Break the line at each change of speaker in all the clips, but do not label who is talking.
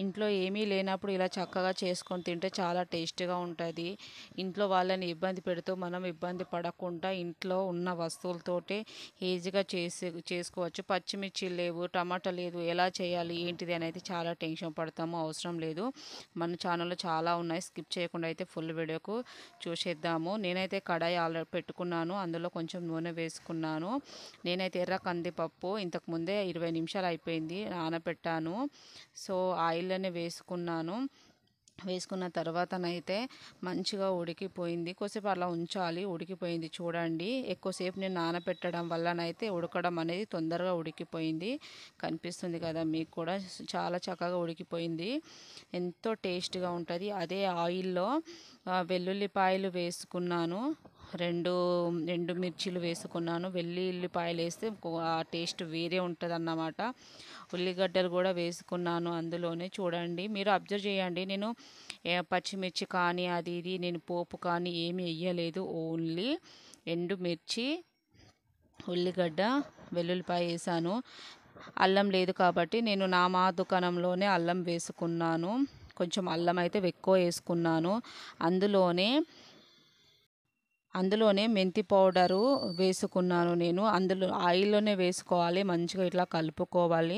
ఇంట్లో ఏమీ లేనప్పుడు ఇలా చక్కగా చేసుకొని తింటే చాలా టేస్టీగా ఉంటుంది. ఇంట్లో వాళ్ళని ఇబ్బంది పెడుతూ మనం ఇబ్బంది పడకుండా ఇంట్లో ఉన్న వస్తువులతోటే ఈజీగా చేసుకోవచ్చు. పచ్చిమిర్చి లేవు, టమాటా లేదు, ఎలా చేయాలి ఏంటిది అని అయితే చాలా టెన్షన్ పడతాము. అవసరం లేదు. మన ఛానల్లో చాలా ఉన్నాయి. స్కిప్ చేయకుండా అయితే ఫుల్ వీడియోకు చూసేద్దాము. నేనైతే కడాయి ఆల్రెడీ పెట్టుకున్నాను. అందులో కొంచెం నూనె వేసుకున్నాను. నేనైతే ఎర్ర కందిపప్పు ఇంతకుముందే 20 నిమిషాలు అయిపోయింది నానబెట్టాను. సో ఆయిల్లోనే వేసుకున్నాను. వేసుకున్న తర్వాతనైతే మంచిగా ఉడికిపోయింది. కొద్దిసేపు అలా ఉంచాలి. ఉడికిపోయింది చూడండి. ఎక్కువసేపు నేను నానబెట్టడం వల్లనైతే ఉడకడం అనేది తొందరగా ఉడికిపోయింది. కనిపిస్తుంది కదా మీకు కూడా. చాలా చక్కగా ఉడికిపోయింది. ఎంతో టేస్ట్గా ఉంటుంది. అదే ఆయిల్లో వెల్లుల్లిపాయలు వేసుకున్నాను. రెండు రెండు మిర్చీలు వేసుకున్నాను. వెల్లుల్లిపాయలు వేస్తే ఆ టేస్ట్ వేరే ఉంటుంది అన్నమాట. ఉల్లిగడ్డలు కూడా వేసుకున్నాను అందులోనే. చూడండి, మీరు అబ్జర్వ్ చేయండి. నేను పచ్చిమిర్చి కానీ అది ఇది నేను పోపు కానీ ఏమీ వేయలేదు. ఓన్లీ ఎండుమిర్చి, ఉల్లిగడ్డ, వెల్లుల్లిపాయ వేసాను. అల్లం లేదు కాబట్టి నేను మా దుకాణంలోనే అల్లం వేసుకున్నాను. కొంచెం అల్లం అయితే ఎక్కువ వేసుకున్నాను. అందులోనే మెంతి పౌడరు వేసుకున్నాను నేను. అందులో ఆయిల్లోనే వేసుకోవాలి. మంచిగా ఇట్లా కలుపుకోవాలి.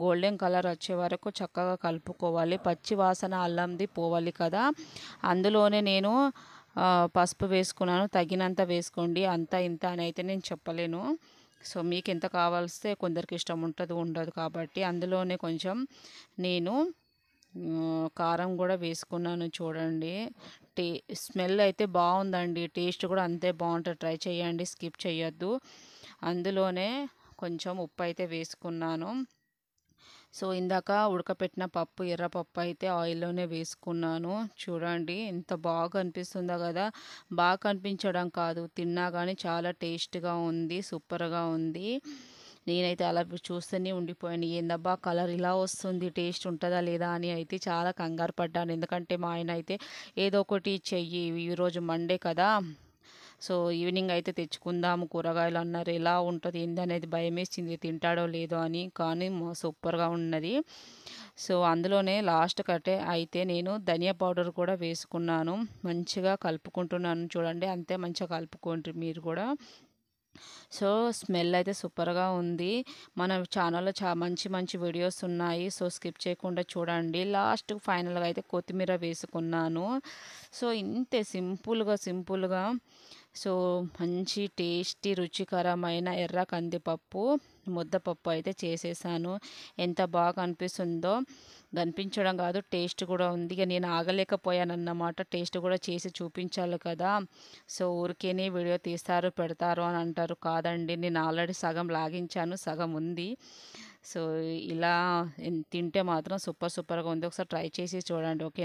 గోల్డెన్ కలర్ వచ్చే వరకు చక్కగా కలుపుకోవాలి. పచ్చి వాసన అల్లంది పోవాలి కదా. అందులోనే నేను పసుపు వేసుకున్నాను. తగినంత వేసుకోండి. అంత ఇంత అని అయితే నేను చెప్పలేను. సో మీకు ఎంత కావాల్స్తే కొందరికి ఇష్టం ఉంటుంది ఉండదు కాబట్టి అందులోనే కొంచెం నేను కారం కూడా వేసుకున్నాను. చూడండి, టే స్మెల్ అయితే బాగుందండి. టేస్ట్ కూడా అంతే బాగుంటుంది. ట్రై చేయండి, స్కిప్ చేయొద్దు. అందులోనే కొంచెం ఉప్పు అయితే వేసుకున్నాను. సో ఇందాక ఉడకపెట్టిన పప్పు, ఎర్రపప్పు అయితే ఆయిల్లోనే వేసుకున్నాను. చూడండి ఎంత బాగా అనిపిస్తుందో కదా. బాగా కనిపించడం కాదు, తిన్నా కానీ చాలా టేస్ట్గా ఉంది, సూపర్గా ఉంది. నేనైతే అలా చూస్తూనే ఉండిపోయాను. ఏందబ్బా కలర్ ఇలా వస్తుంది, టేస్ట్ ఉంటుందా లేదా అని అయితే చాలా కంగారు పడ్డాను. ఎందుకంటే మా ఆయన అయితే ఏదో ఒకటి చెయ్యి, ఈరోజు మండే కదా, సో ఈవినింగ్ అయితే తెచ్చుకుందాము కూరగాయలు అన్నారు. ఎలా ఉంటుంది ఏంది అనేది భయం వేసింది, తింటాడో లేదో అని. కానీ సూపర్గా ఉన్నది. సో అందులోనే లాస్ట్ కట్టే అయితే నేను ధనియా పౌడర్ కూడా వేసుకున్నాను. మంచిగా కలుపుకుంటున్నాను. చూడండి, అంతే మంచిగా కలుపుకోండి మీరు కూడా. సో స్మెల్ అయితే సూపర్గా ఉంది. మన ఛానల్లో మంచి మంచి వీడియోస్ ఉన్నాయి. సో స్కిప్ చేయకుండా చూడండి. లాస్ట్ ఫైనల్గా అయితే కొత్తిమీర వేసుకున్నాను. సో ఇంతే సింపుల్గా సో మంచి టేస్టీ రుచికరమైన ఎర్ర కందిపప్పు ముద్దపప్పు అయితే చేసేసాను. ఎంత బాగా అనిపిస్తుందో. కనిపించడం కాదు, టేస్ట్ కూడా ఉంది. ఇక నేను ఆగలేకపోయానన్నమాట. టేస్ట్ కూడా చేసి చూపించాలి కదా. సో ఊరికేనే వీడియో తీస్తారు పెడతారు అని అంటారు. కాదండి, నేను ఆల్రెడీ సగం లాగించాను, సగం ఉంది. సో ఇలా తింటే మాత్రం సూపర్గా ఉంది. ఒకసారి ట్రై చేసి చూడండి. ఓకే.